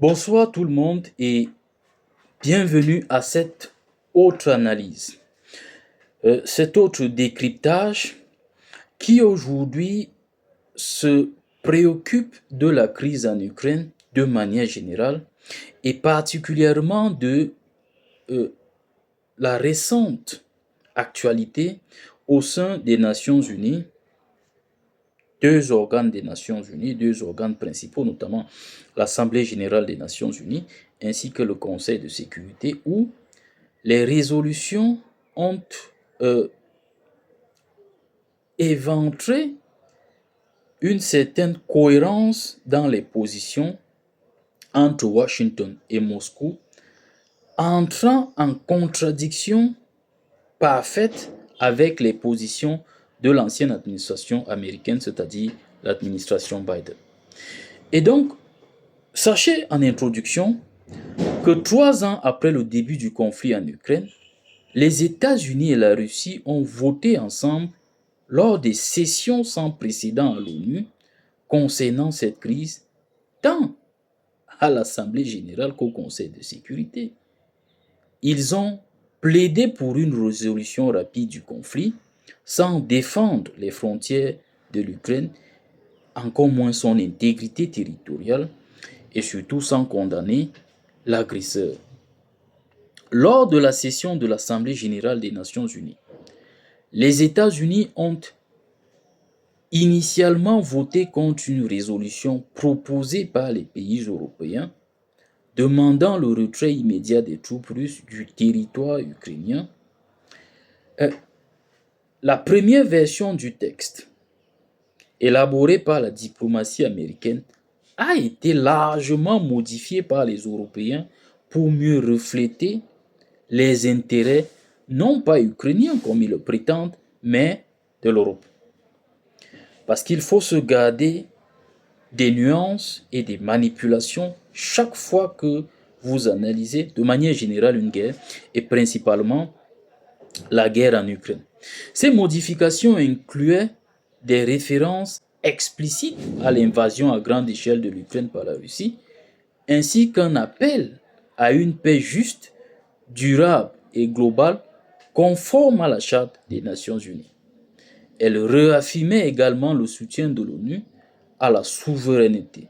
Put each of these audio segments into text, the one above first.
Bonsoir tout le monde et bienvenue à cette autre analyse, cet autre décryptage qui aujourd'hui se préoccupe de la crise en Ukraine de manière générale et particulièrement de la récente actualité au sein des Nations Unies, deux organes des Nations Unies, deux organes principaux, notamment l'Assemblée générale des Nations Unies ainsi que le Conseil de sécurité, où les résolutions ont éventré une certaine cohérence dans les positions entre Washington et Moscou, entrant en contradiction parfaite avec les positions de l'ancienne administration américaine, c'est-à-dire l'administration Biden. Et donc, sachez en introduction que 3 ans après le début du conflit en Ukraine, les États-Unis et la Russie ont voté ensemble lors des sessions sans précédent à l'ONU concernant cette crise, tant à l'Assemblée générale qu'au Conseil de sécurité. Ils ont plaidé pour une résolution rapide du conflit sans défendre les frontières de l'Ukraine, encore moins son intégrité territoriale, et surtout sans condamner l'agresseur. Lors de la session de l'Assemblée générale des Nations unies, les États-Unis ont initialement voté contre une résolution proposée par les pays européens demandant le retrait immédiat des troupes russes du territoire ukrainien. La première version du texte, élaborée par la diplomatie américaine, a été largement modifiée par les Européens pour mieux refléter les intérêts non pas ukrainiens comme ils le prétendent, mais de l'Europe. Parce qu'il faut se garder des nuances et des manipulations chaque fois que vous analysez de manière générale une guerre et principalement la guerre en Ukraine. Ces modifications incluaient des références explicites à l'invasion à grande échelle de l'Ukraine par la Russie, ainsi qu'un appel à une paix juste, durable et globale conforme à la Charte des Nations Unies. Elle réaffirmait également le soutien de l'ONU à la souveraineté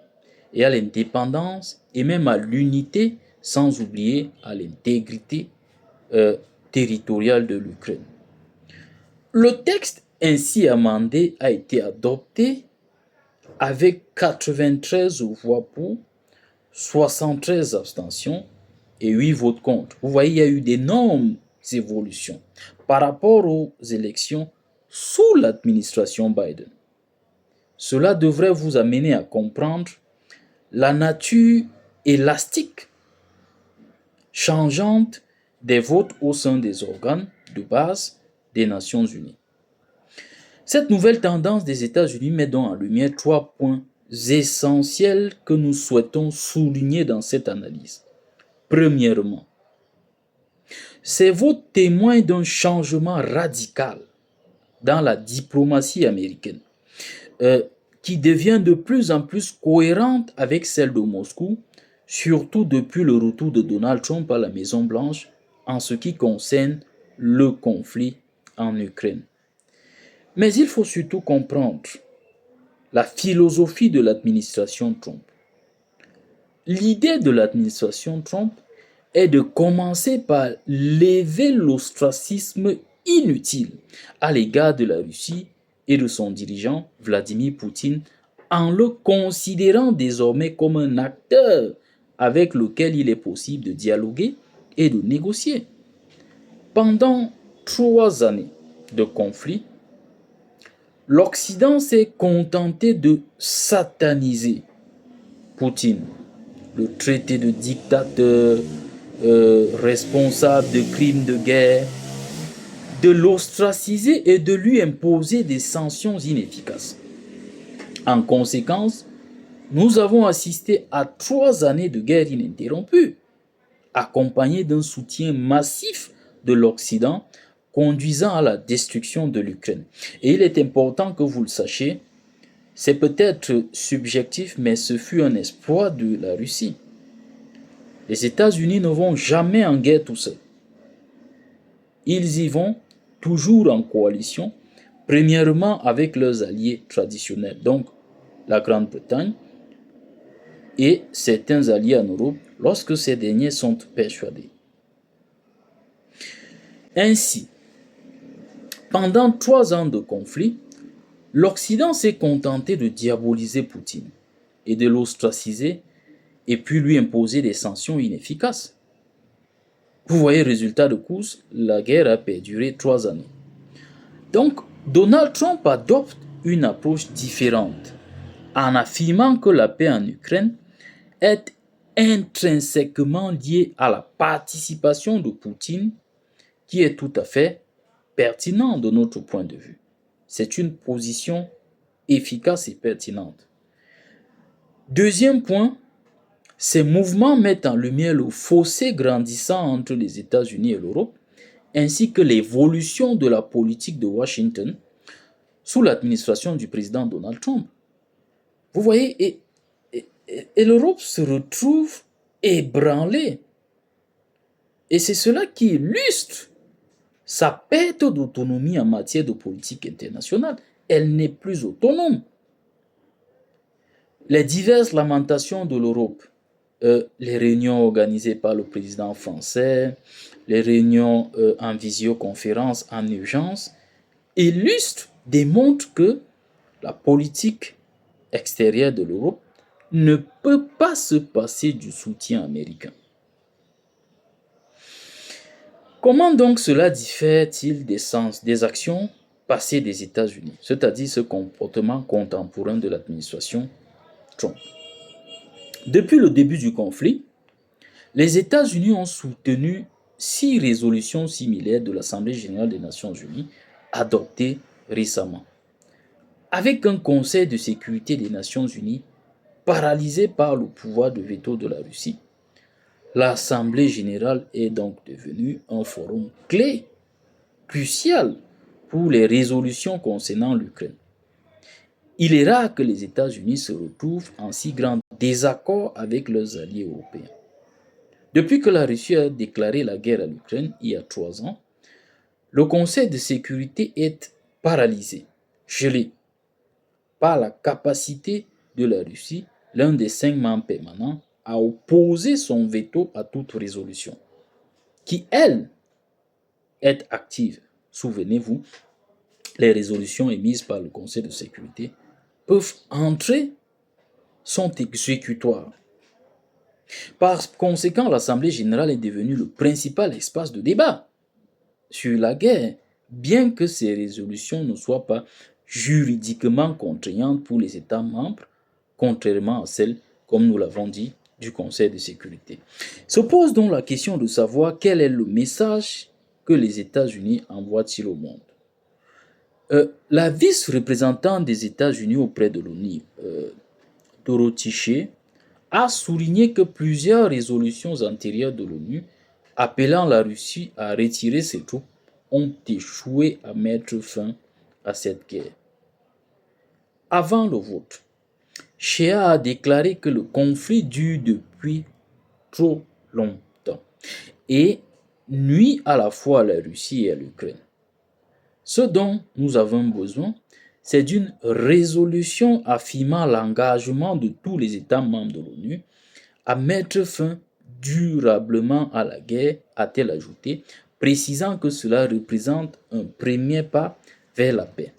et à l'indépendance et même à l'unité, sans oublier à l'intégrité territoriale de l'Ukraine. Le texte ainsi amendé a été adopté avec 93 voix pour, 73 abstentions et 8 votes contre. Vous voyez, il y a eu d'énormes évolutions par rapport aux élections sous l'administration Biden. Cela devrait vous amener à comprendre la nature élastique, changeante des votes au sein des organes de base des Nations Unies. Cette nouvelle tendance des États-Unis met donc en lumière 3 points essentiels que nous souhaitons souligner dans cette analyse. Premièrement, ces votes témoignent d'un changement radical dans la diplomatie américaine, qui devient de plus en plus cohérente avec celle de Moscou, surtout depuis le retour de Donald Trump à la Maison-Blanche en ce qui concerne le conflit en Ukraine. Mais il faut surtout comprendre la philosophie de l'administration Trump. L'idée de l'administration Trump est de commencer par lever l'ostracisme inutile à l'égard de la Russie et de son dirigeant Vladimir Poutine en le considérant désormais comme un acteur avec lequel il est possible de dialoguer et de négocier. Pendant 3 années de conflit, l'Occident s'est contenté de sataniser Poutine, le traité de dictateur, responsable de crimes de guerre, de l'ostraciser et de lui imposer des sanctions inefficaces. En conséquence, nous avons assisté à 3 années de guerre ininterrompue, accompagnées d'un soutien massif de l'Occident conduisant à la destruction de l'Ukraine. Et il est important que vous le sachiez, c'est peut-être subjectif, mais ce fut un espoir de la Russie. Les États-Unis ne vont jamais en guerre tout seuls. Ils y vont toujours en coalition, premièrement avec leurs alliés traditionnels, donc la Grande-Bretagne et certains alliés en Europe lorsque ces derniers sont persuadés. Ainsi, pendant 3 ans de conflit, l'Occident s'est contenté de diaboliser Poutine et de l'ostraciser et puis lui imposer des sanctions inefficaces. Vous voyez, résultat de course, la guerre a perduré 3 années. Donc, Donald Trump adopte une approche différente en affirmant que la paix en Ukraine est intrinsèquement liée à la participation de Poutine, qui est tout à fait pertinent de notre point de vue. C'est une position efficace et pertinente. Deuxième point, ces mouvements mettent en lumière le fossé grandissant entre les États-Unis et l'Europe, ainsi que l'évolution de la politique de Washington sous l'administration du président Donald Trump. Vous voyez, et l'Europe se retrouve ébranlée. Et c'est cela qui illustre sa perte d'autonomie en matière de politique internationale. Elle n'est plus autonome. Les diverses lamentations de l'Europe, les réunions organisées par le président français, les réunions en visioconférence en urgence, illustrent, démontrent que la politique extérieure de l'Europe ne peut pas se passer du soutien américain. Comment donc cela diffère-t-il des actions passées des États-Unis, c'est-à-dire ce comportement contemporain de l'administration Trump? Depuis le début du conflit, les États-Unis ont soutenu 6 résolutions similaires de l'Assemblée générale des Nations unies adoptées récemment, avec un Conseil de sécurité des Nations unies paralysé par le pouvoir de veto de la Russie. L'Assemblée générale est donc devenue un forum clé, crucial pour les résolutions concernant l'Ukraine. Il est rare que les États-Unis se retrouvent en si grand désaccord avec leurs alliés européens. Depuis que la Russie a déclaré la guerre à l'Ukraine il y a 3 ans, le Conseil de sécurité est paralysé, gelé, par la capacité de la Russie, l'un des 5 membres permanents, à opposer son veto à toute résolution, qui, elle, est active. Souvenez-vous, les résolutions émises par le Conseil de sécurité peuvent entrer, sont exécutoires. Par conséquent, l'Assemblée générale est devenue le principal espace de débat sur la guerre, bien que ces résolutions ne soient pas juridiquement contraignantes pour les États membres, contrairement à celles, comme nous l'avons dit, du Conseil de sécurité. Se pose donc la question de savoir quel est le message que les États-Unis envoient-ils au monde. La vice-représentante des États-Unis auprès de l'ONU, Dorothy Shea, a souligné que plusieurs résolutions antérieures de l'ONU appelant la Russie à retirer ses troupes ont échoué à mettre fin à cette guerre. Avant le vote, Shea a déclaré que le conflit dure depuis trop longtemps et nuit à la fois à la Russie et à l'Ukraine. Ce dont nous avons besoin, c'est d'une résolution affirmant l'engagement de tous les États membres de l'ONU à mettre fin durablement à la guerre, a-t-elle ajouté, précisant que cela représente un premier pas vers la paix.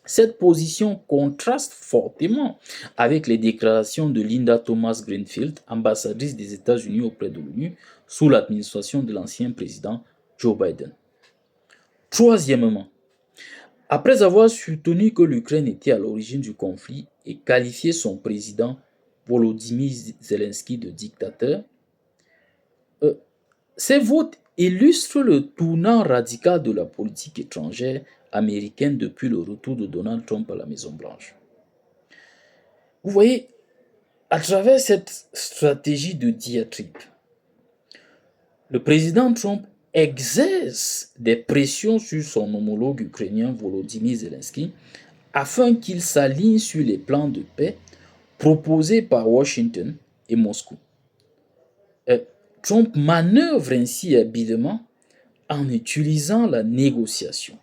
Cette position contraste fortement avec les déclarations de Linda Thomas-Greenfield, ambassadrice des États-Unis auprès de l'ONU, sous l'administration de l'ancien président Joe Biden. Troisièmement, après avoir soutenu que l'Ukraine était à l'origine du conflit et qualifié son président Volodymyr Zelensky de dictateur, ces votes illustrent le tournant radical de la politique étrangère américaine depuis le retour de Donald Trump à la Maison-Blanche. Vous voyez, à travers cette stratégie de diatribe, le président Trump exerce des pressions sur son homologue ukrainien Volodymyr Zelensky afin qu'il s'aligne sur les plans de paix proposés par Washington et Moscou. Euh, Trump manœuvre ainsi habilement en utilisant la négociation,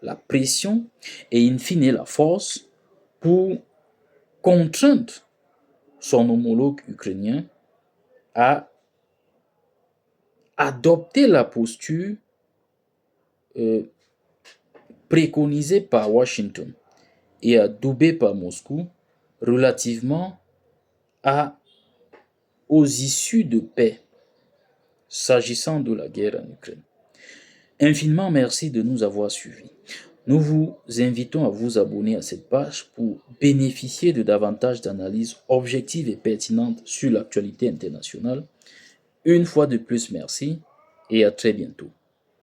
la pression et in fine la force pour contraindre son homologue ukrainien à adopter la posture euh, préconisée par Washington et adoubée par Moscou relativement à, aux issues de paix s'agissant de la guerre en Ukraine. Infiniment merci de nous avoir suivis. Nous vous invitons à vous abonner à cette page pour bénéficier de davantage d'analyses objectives et pertinentes sur l'actualité internationale. Une fois de plus, merci et à très bientôt.